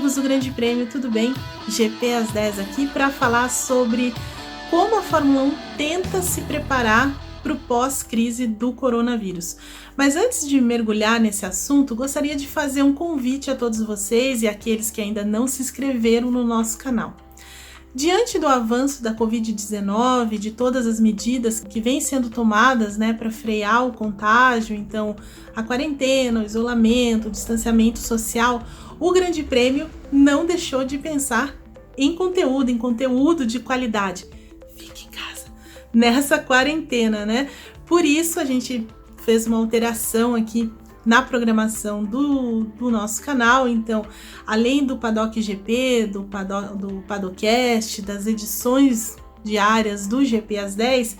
amigos do Grande Prêmio, tudo bem? GP às 10 aqui para falar sobre como a Fórmula 1 tenta se preparar para o pós-crise do coronavírus. Mas antes de mergulhar nesse assunto, gostaria de fazer um convite a todos vocês e aqueles que ainda não se inscreveram no nosso canal. Diante do avanço da Covid-19, de todas as medidas que vêm sendo tomadas para frear o contágio, então a quarentena, o isolamento, o distanciamento social, o Grande Prêmio não deixou de pensar em conteúdo de qualidade. Fique em casa nessa quarentena, Por isso a gente fez uma alteração aqui na programação do nosso canal. Então, além do Paddock GP, do Paddockcast, das edições diárias do GP às 10,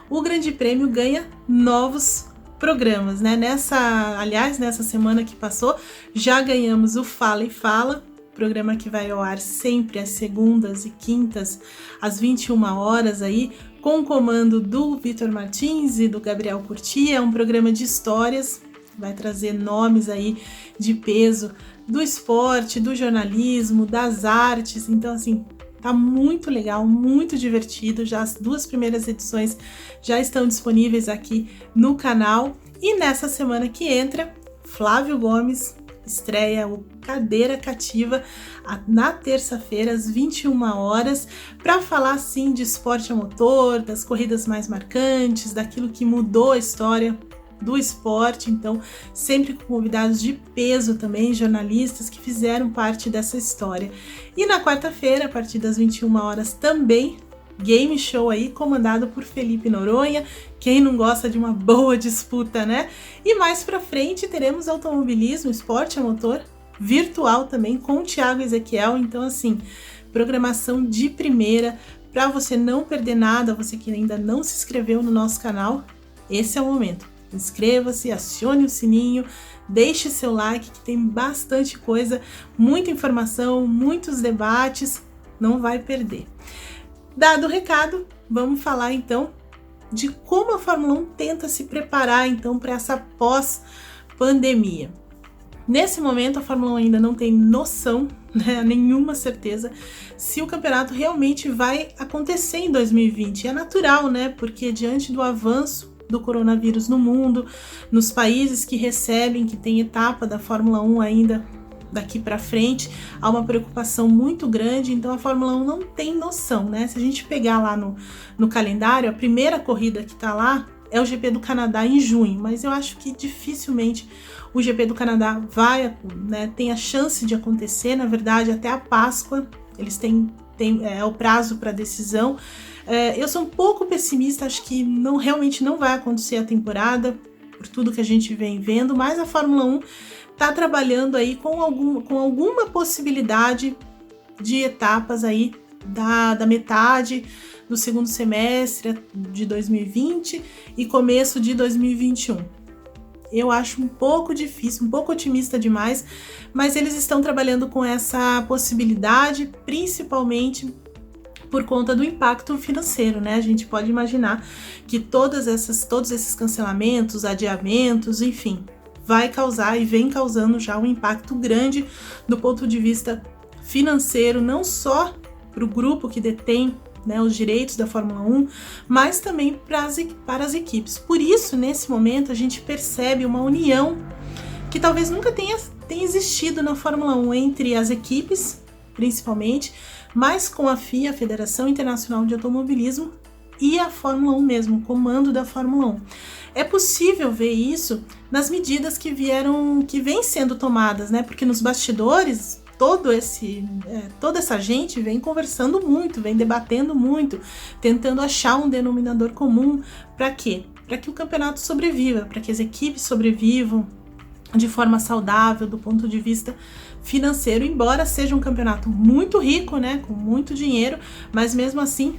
o Grande Prêmio ganha novos programas, Nessa semana que passou, já ganhamos o Fala e Fala, programa que vai ao ar sempre às segundas e quintas, às 21 horas aí, com o comando do Vitor Martins e do Gabriel Curti. É um programa de histórias, vai trazer nomes aí de peso do esporte, do jornalismo, das artes. Então, assim, tá muito legal, muito divertido. Já as 2 primeiras edições já estão disponíveis aqui no canal. E nessa semana que entra, Flávio Gomes estreia o Cadeira Cativa na terça-feira, às 21 horas, para falar, sim, de esporte a motor, das corridas mais marcantes, daquilo que mudou a história do esporte. Então, sempre com convidados de peso também, jornalistas que fizeram parte dessa história. E na quarta-feira, a partir das 21 horas também, Game Show aí, comandado por Felipe Noronha. Quem não gosta de uma boa disputa, E mais pra frente teremos automobilismo, esporte a motor, virtual também, com o Thiago Ezequiel. Então, assim, programação de primeira, para você não perder nada, você que ainda não se inscreveu no nosso canal, esse é o momento. Inscreva-se, acione o sininho, deixe seu like, que tem bastante coisa, muita informação, muitos debates, não vai perder. Dado o recado, vamos falar então de como a Fórmula 1 tenta se preparar então para essa pós-pandemia. Nesse momento, a Fórmula 1 ainda não tem noção, nenhuma certeza, se o campeonato realmente vai acontecer em 2020. É natural, porque diante do avanço do coronavírus no mundo, nos países que recebem, que tem etapa da Fórmula 1 ainda daqui para frente, há uma preocupação muito grande. Então a Fórmula 1 não tem noção, Se a gente pegar lá no calendário, a primeira corrida que tá lá é o GP do Canadá em junho, mas eu acho que dificilmente o GP do Canadá tem a chance de acontecer. Na verdade, até a Páscoa eles têm o prazo para decisão. Eu sou um pouco pessimista, acho que realmente não vai acontecer a temporada, por tudo que a gente vem vendo, mas a Fórmula 1 está trabalhando aí com alguma possibilidade de etapas aí da metade do segundo semestre de 2020 e começo de 2021. Eu acho um pouco difícil, um pouco otimista demais, mas eles estão trabalhando com essa possibilidade, principalmente por conta do impacto financeiro, A gente pode imaginar que todos esses cancelamentos, adiamentos, enfim, vai causar e vem causando já um impacto grande do ponto de vista financeiro, não só para o grupo que detém os direitos da Fórmula 1, mas também para as equipes. Por isso, nesse momento, a gente percebe uma união que talvez nunca tenha existido na Fórmula 1 entre as equipes, principalmente, mas com a FIA, a Federação Internacional de Automobilismo, e a Fórmula 1 mesmo, o comando da Fórmula 1. É possível ver isso nas medidas que vêm sendo tomadas, Porque nos bastidores, toda essa gente vem conversando muito, vem debatendo muito, tentando achar um denominador comum. Para quê? Para que o campeonato sobreviva, para que as equipes sobrevivam de forma saudável do ponto de vista financeiro, embora seja um campeonato muito rico, com muito dinheiro, mas mesmo assim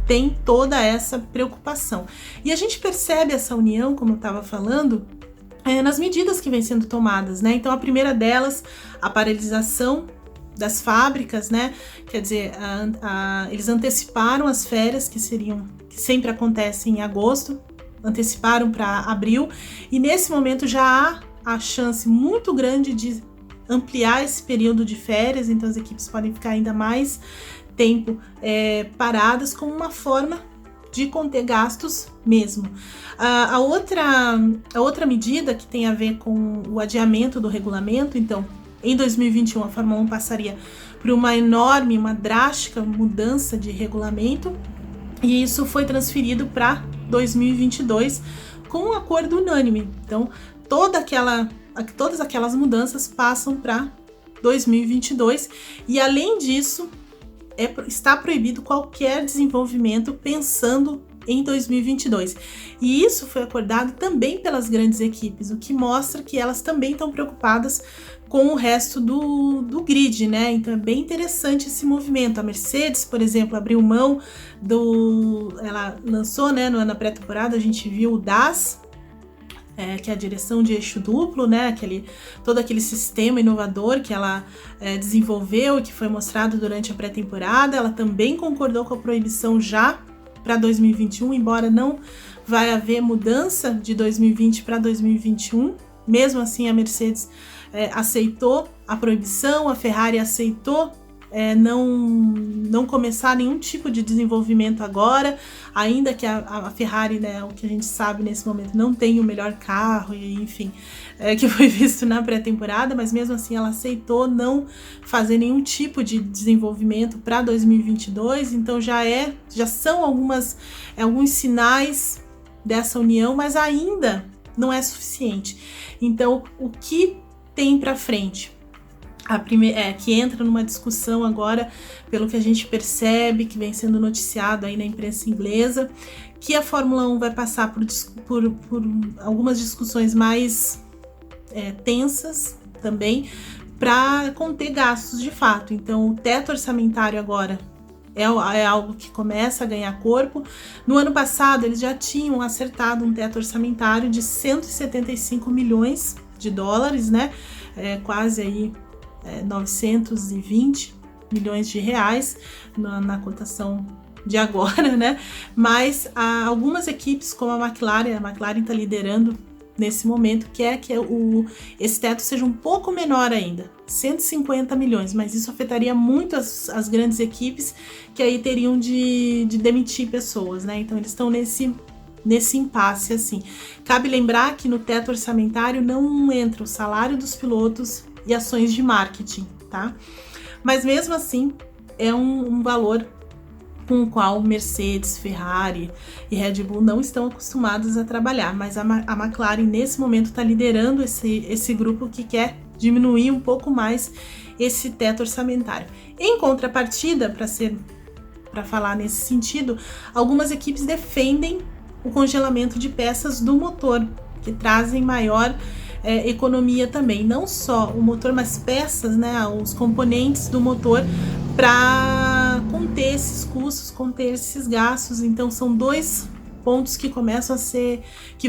tem toda essa preocupação. E a gente percebe essa união, como eu estava falando, nas medidas que vêm sendo tomadas, Então a primeira delas, a paralisação das fábricas, Quer dizer, eles anteciparam as férias que sempre acontecem em agosto, anteciparam para abril, e nesse momento já há a chance muito grande de ampliar esse período de férias, então as equipes podem ficar ainda mais tempo paradas, como uma forma de conter gastos mesmo. A outra medida que tem a ver com o adiamento do regulamento, então, em 2021 a Fórmula 1 passaria por uma drástica mudança de regulamento, e isso foi transferido para 2022 com um acordo unânime. Então, todas aquelas mudanças passam para 2022, e além disso, está proibido qualquer desenvolvimento pensando em 2022. E isso foi acordado também pelas grandes equipes, o que mostra que elas também estão preocupadas com o resto do grid, né? Então é bem interessante esse movimento. A Mercedes, por exemplo, abriu mão ela lançou, né, na pré-temporada, a gente viu o DAS, que é a direção de eixo duplo, né? Todo aquele sistema inovador que ela desenvolveu e que foi mostrado durante a pré-temporada. Ela também concordou com a proibição já para 2021, embora não vai haver mudança de 2020 para 2021. Mesmo assim, a Mercedes aceitou a proibição, a Ferrari aceitou não começar nenhum tipo de desenvolvimento agora, ainda que a Ferrari, né, o que a gente sabe nesse momento, não tem o melhor carro, e enfim, que foi visto na pré-temporada, mas mesmo assim ela aceitou não fazer nenhum tipo de desenvolvimento para 2022, então já são alguns sinais dessa união, mas ainda não é suficiente. Então, o que tem para frente? Que entra numa discussão agora, pelo que a gente percebe, que vem sendo noticiado aí na imprensa inglesa, que a Fórmula 1 vai passar por algumas discussões mais tensas também, para conter gastos de fato. Então, o teto orçamentário agora é algo que começa a ganhar corpo. No ano passado, eles já tinham acertado um teto orçamentário de 175 milhões de dólares, né? Quase aí 920 milhões de reais na cotação de agora, né? Mas algumas equipes, como a McLaren está liderando nesse momento, quer que esse teto seja um pouco menor ainda, 150 milhões, mas isso afetaria muito as grandes equipes, que aí teriam de demitir pessoas, né? Então eles estão nesse impasse, assim. Cabe lembrar que no teto orçamentário não entra o salário dos pilotos e ações de marketing, tá? Mas mesmo assim, é um valor com o qual Mercedes, Ferrari e Red Bull não estão acostumados a trabalhar, mas a McLaren nesse momento está liderando esse grupo que quer diminuir um pouco mais esse teto orçamentário. Em contrapartida, para falar nesse sentido, algumas equipes defendem o congelamento de peças do motor, que trazem maior economia também, não só o motor, mas peças, né, os componentes do motor, para conter esses custos, conter esses gastos. Então são dois pontos que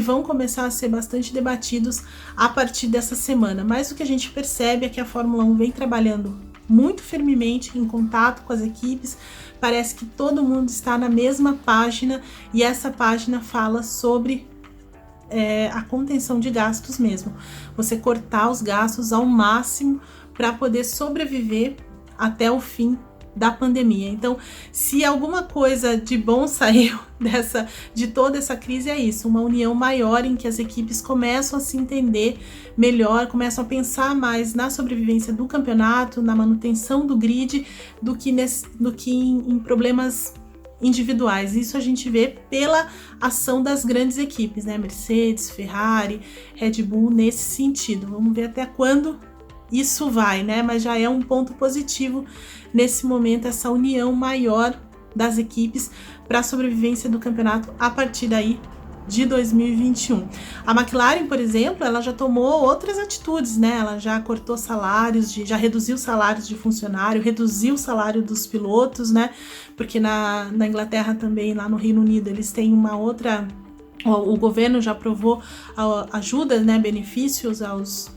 vão começar a ser bastante debatidos a partir dessa semana. Mas o que a gente percebe é que a Fórmula 1 vem trabalhando muito firmemente em contato com as equipes. Parece que todo mundo está na mesma página, e essa página fala sobre a contenção de gastos mesmo. Você cortar os gastos ao máximo para poder sobreviver até o fim da pandemia. Então, se alguma coisa de bom saiu de toda essa crise, é isso, uma união maior em que as equipes começam a se entender melhor, começam a pensar mais na sobrevivência do campeonato, na manutenção do grid, do que em problemas individuais. Isso a gente vê pela ação das grandes equipes, né? Mercedes, Ferrari, Red Bull, nesse sentido. Vamos ver até quando isso vai, né? Mas já é um ponto positivo nesse momento, essa união maior das equipes para a sobrevivência do campeonato a partir daí de 2021. A McLaren, por exemplo, ela já tomou outras atitudes, né? Ela já cortou salários, já reduziu salários de funcionário, reduziu o salário dos pilotos, né? Porque na Inglaterra também, lá no Reino Unido, eles têm uma outra... O governo já aprovou ajuda, né? Benefícios aos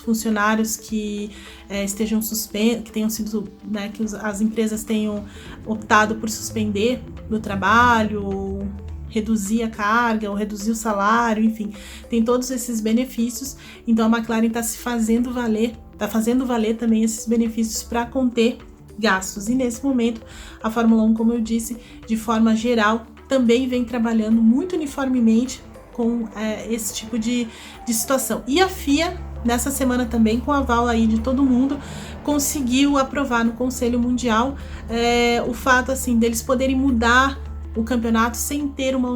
funcionários que estejam suspensos, que tenham sido, né, que as empresas tenham optado por suspender do trabalho, reduzir a carga ou reduzir o salário, enfim, tem todos esses benefícios. Então a McLaren está fazendo valer também esses benefícios para conter gastos. E nesse momento a Fórmula 1, como eu disse, de forma geral, também vem trabalhando muito uniformemente com esse tipo de situação. E a FIA, nessa semana também, com o aval aí de todo mundo, conseguiu aprovar no Conselho Mundial o fato assim deles poderem mudar o campeonato sem ter uma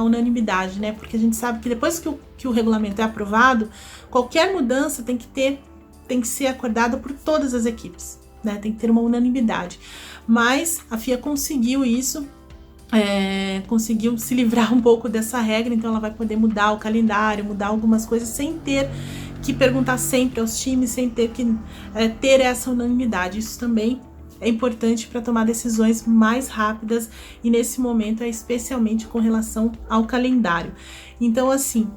unanimidade, né? Porque a gente sabe que depois que o regulamento é aprovado, qualquer mudança tem que ser acordada por todas as equipes, né? Tem que ter uma unanimidade. Mas a FIA conseguiu isso, conseguiu se livrar um pouco dessa regra, então ela vai poder mudar o calendário, mudar algumas coisas sem ter que perguntar sempre aos times, sem ter que ter essa unanimidade. Isso também é importante para tomar decisões mais rápidas e nesse momento especialmente com relação ao calendário. Então assim,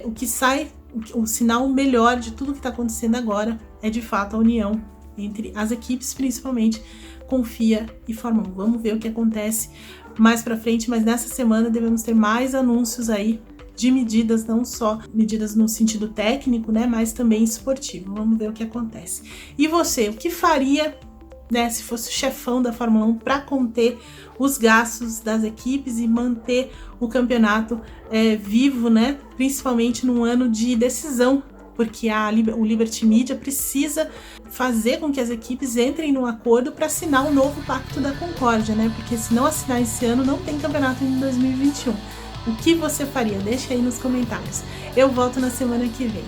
o que sai, o sinal melhor de tudo que está acontecendo agora é de fato a união entre as equipes, principalmente com FIA e Fórmula 1. Vamos ver o que acontece mais para frente, mas nessa semana devemos ter mais anúncios aí de medidas, não só medidas no sentido técnico, né, mas também esportivo. Vamos ver o que acontece. E você, o que faria, né, se fosse o chefão da Fórmula 1 para conter os gastos das equipes e manter o campeonato vivo, né, principalmente num ano de decisão, porque o Liberty Media precisa fazer com que as equipes entrem num acordo para assinar o novo Pacto da Concórdia, né? Porque se não assinar esse ano, não tem campeonato em 2021. O que você faria? Deixa aí nos comentários. Eu volto na semana que vem.